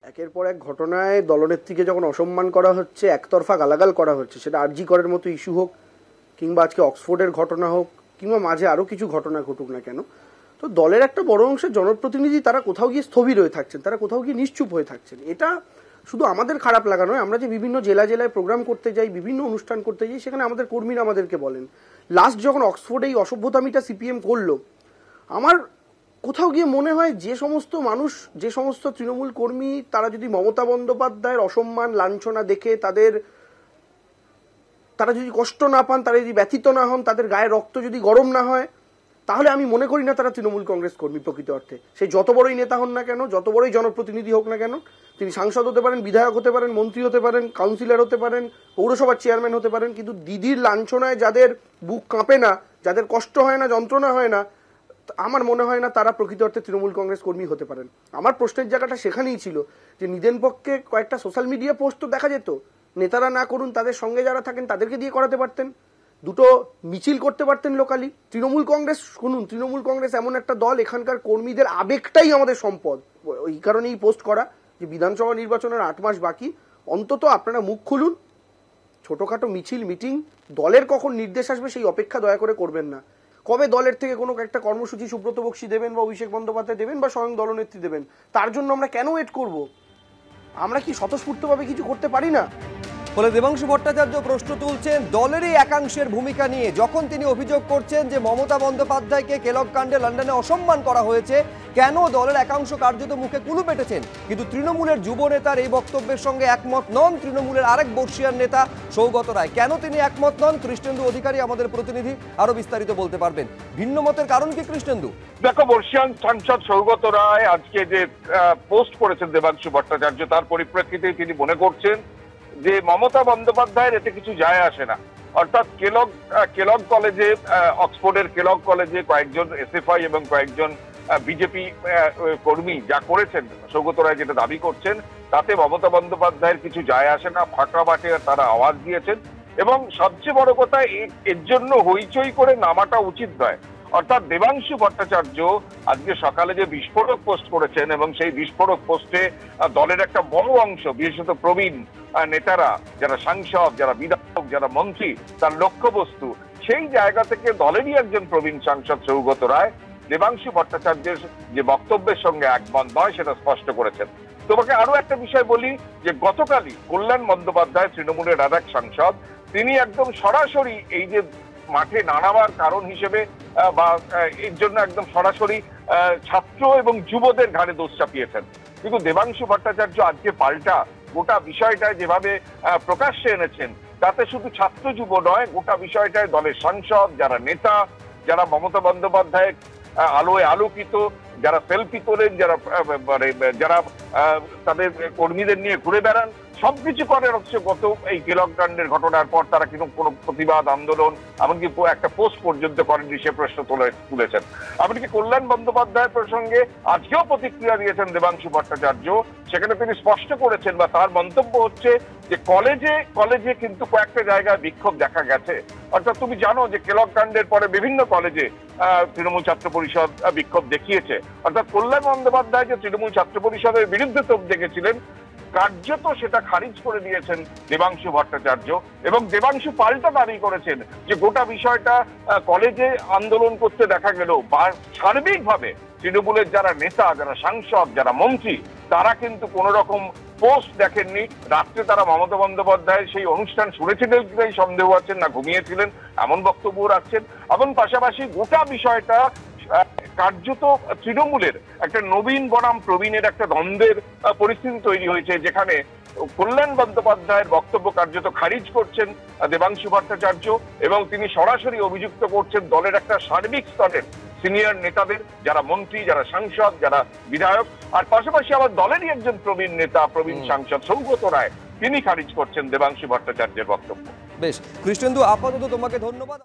একের পর এক ঘটনায় দলনেত্রীকে যখন অসম্মান করা হচ্ছে, একতরফা গালাগাল করা হচ্ছে, সেটা আরজি করের মতো ইস্যু হোক কিংবা আজকে অক্সফোর্ডের ঘটনা হোক কিংবা মাঝে আরও কিছু ঘটনা ঘটুক না কেন, তো দলের একটা বড় অংশের জনপ্রতিনিধি তারা কোথাও গিয়ে স্থবির হয়ে থাকছেন, তারা কোথাও গিয়ে নিশ্চুপ হয়ে থাকছেন। এটা শুধু আমাদের খারাপ লাগা নয়, আমরা যে বিভিন্ন জেলায় প্রোগ্রাম করতে যাই, বিভিন্ন অনুষ্ঠান করতে যাই, সেখানে আমাদের কর্মীরা আমাদেরকে বলেন, লাস্ট যখন অক্সফোর্ডে এই অসভ্যতামিটা সিপিএম করলো, আমার কোথাও গিয়ে মনে হয় যে সমস্ত মানুষ, যে সমস্ত তৃণমূল কর্মী তারা যদি মমতা বন্দ্যোপাধ্যায়ের অসম্মান লাঞ্ছনা দেখে তারা যদি কষ্ট না পান, তারা যদি ব্যথিত না হন, তাদের গায়ে রক্ত যদি গরম না হয়, তাহলে আমি মনে করি না তারা তৃণমূল কংগ্রেস কর্মী প্রকৃত অর্থে। সে যত বড়ই নেতা হন না কেন, যত বড়ই জনপ্রতিনিধি হোক না কেন, তিনি সাংসদ হতে পারেন, বিধায়ক হতে পারেন, মন্ত্রী হতে পারেন, কাউন্সিলর হতে পারেন, পৌরসভার চেয়ারম্যান হতে পারেন, কিন্তু দিদির লাঞ্ছনায় যাদের বুক কাঁপে না, যাদের কষ্ট হয় না, যন্ত্রণা হয় না, আমার মনে হয় না তারা প্রকৃত অর্থে তৃণমূল কংগ্রেস কর্মী হতে পারেন। আমার প্রশ্নের জায়গাটা সেখানেই ছিল যে নিদেন পক্ষে কয়েকটা সোশ্যাল মিডিয়া পোস্ট তো দেখা যেত, নেতারা না করুন, তাদের সঙ্গে যারা থাকেন তাদেরকে দিয়ে করাতে পারতেন, দুটো মিছিল করতে পারতেন লোকালি। তৃণমূল কংগ্রেস শুনুন, তৃণমূল কংগ্রেস এমন একটা দল, এখানকার কর্মীদের আবেগটাই আমাদের সম্পদ। ওই কারণেই পোস্ট করা যে বিধানসভা নির্বাচনের 8 মাস বাকি, অন্তত আপনারা মুখ খুলুন। ছোটখাটো মিছিল মিটিং, দলের কখন নির্দেশ আসবে সেই অপেক্ষা দয়া করে করবেন না। কবে দলের থেকে কোনো একটা কর্মসূচি সুব্রত বক্সী দেবেন বা অভিষেক বন্দ্যোপাধ্যায় দেবেন বা স্বয়ং দলনেত্রী দেবেন, তার জন্য আমরা কেন ওয়েট করব? আমরা কি স্বতঃস্ফূর্তভাবে কিছু করতে পারি না? ফলে দেবাংশু ভট্টাচার্য প্রশ্ন তুলছেন দলেরই একাংশের ভূমিকা নিয়ে, যখন তিনি অভিযোগ করছেন যে মমতা বন্দ্যোপাধ্যায়কে কেলগ কাণ্ডে লন্ডনে অসম্মান করা হয়েছে, কেন দলের একাংশ কার্যত মুখে কুলু পেটেছেন। কিন্তু তৃণমূলের যুব নেতার এই বক্তব্যের সঙ্গে একমত নন তৃণমূলের আরেক বর্ষিয়ান নেতা সৌগত রায়। কেন তিনি একমত নন, কৃষ্ণেন্দু অধিকারী আমাদের প্রতিনিধি আরো বিস্তারিত বলতে পারবেন। ভিন্ন মতের কারণ কি কৃষ্ণেন্দু? দেখো, বর্ষিয়ান সাংসদ সৌগত রায় আজকে যে পোস্ট করেছেন দেবাংশু ভট্টাচার্য, তার পরিপ্রেক্ষিতে তিনি মনে করছেন যে মমতা বন্দ্যোপাধ্যায়ের এতে কিছু যায় আসে না। অর্থাৎ কেলগ কলেজে, অক্সফোর্ডের কেলগ কলেজে কয়েকজন এসএফআই এবং কয়েকজন বিজেপি কর্মী যা করেছেন, সৌগত রায় যেটা দাবি করছেন, তাতে মমতা বন্দ্যোপাধ্যায়ের কিছু যায় আসে না, ফাঁকা মাঠে তারা আওয়াজ দিয়েছেন। এবং সবচেয়ে বড় কথা, এর জন্য হইচই করে নামাটা উচিত নয়। অর্থাৎ দেবাংশু ভট্টাচার্য আজকে সকালে যে বিস্ফোরক পোস্ট করেছেন, এবং সেই বিস্ফোরক পোস্টে দলের একটা বড় অংশ, বিশেষত প্রবীণ নেতারা, যারা সাংসদ, যারা বিধায়ক, যারা মন্ত্রী, তার লক্ষ্যবস্তু সেই জায়গা থেকে দলেরই একজন প্রবীণ সাংসদ সৌগত রায় দেবাংশু ভট্টাচার্যের যে বক্তব্যের সঙ্গে একমত নয় সেটা স্পষ্ট করেছেন। তোমাকে আরো একটা বিষয় বলি যে গতকালই কল্যাণ বন্দ্যোপাধ্যায়, তৃণমূলের আর এক সাংসদ, তিনি একদম সরাসরি এই যে মাঠে নামাবার কারণ হিসেবে বা এর জন্য একদম সরাসরি ছাত্র এবং যুবদের ঘাড়ে দোষ চাপিয়েছেন। কিন্তু দেবাংশু ভট্টাচার্য আজকে পাল্টা গোটা বিষয়টা যেভাবে প্রকাশ্যে এনেছেন, তাতে শুধু ছাত্র যুব নয়, গোটা বিষয়টায় দলের সাংসদ, যারা নেতা, যারা মমতা বন্দ্যোপাধ্যায়ের আলোয় আলোকিত, যারা সেলফি তোলেন, যারা তাদের কর্মীদের নিয়ে ঘুরে বেড়ান, সবকিছু করেন। হচ্ছে গত এই কেলগ কাণ্ডের ঘটনার পর তারা কিন্তু কোনো প্রতিবাদ আন্দোলন, এমনকি একটা পোস্ট পর্যন্ত করেননি, সে প্রশ্ন তুলেছেন। এমনকি কল্যাণ বন্দ্যোপাধ্যায়ের প্রসঙ্গে আজকেও প্রতিক্রিয়া দিয়েছেন দেবাংশু ভট্টাচার্য। সেখানে তিনি স্পষ্ট করেছেন, বা তার মন্তব্য হচ্ছে যে কলেজে কিন্তু কয়েকটা জায়গায় বিক্ষোভ দেখা গেছে। অর্থাৎ তুমি জানো যে কেলগ কাণ্ডের পরে বিভিন্ন কলেজে তৃণমূল ছাত্র পরিষদ বিক্ষোভ দেখিয়েছে। অর্থাৎ কল্যাণ বন্দ্যোপাধ্যায় যে তৃণমূল ছাত্র পরিষদের বিরুদ্ধে তোপ দেখেছিলেন, কার্যত সেটা খারিজ করে দিয়েছেন দেবাংশু ভট্টাচার্য। এবং দেবাংশু পাল্টা দাবি করেছেন যে গোটা বিষয়টা কলেজে আন্দোলন করতে দেখা গেল, বা সার্বিকভাবে তৃণমূলের যারা নেতা, যারা সাংসদ, যারা মন্ত্রী, তারা কিন্তু কোন রকম পোস্ট দেখেননি। রাত্রে তারা মমতা বন্দ্যোপাধ্যায়ের সেই অনুষ্ঠান শুনেছিলেন কিনাই সন্দেহ আছেন, না ঘুমিয়েছিলেন, এমন বক্তব্য রাখছেন। এবং পাশাপাশি গোটা বিষয়টা কার্যত তৃণমূলের একটা নবীন বনাম প্রবীণের একটা দ্বন্দ্বের পরিস্থিতি তৈরি হয়েছে, যেখানে কল্যাণ বন্দ্যোপাধ্যায়ের বক্তব্য কার্যত খারিজ করছেন দেবাংশু ভট্টাচার্য, এবং তিনি সরাসরি অভিযুক্ত করছেন দলের একটা সার্বিক স্তরের সিনিয়র নেতাদের, যারা মন্ত্রী, যারা সাংসদ, যারা বিধায়ক, আর পাশাপাশি আমার দলেরই একজন প্রবীণ নেতা, প্রবীণ সাংসদ সৌগত রায়, তিনি খারিজ করছেন দেবাংশু ভট্টাচার্যের বক্তব্য। বেশ কৃষ্ণেন্দু, আপাতত তোমাকে ধন্যবাদ।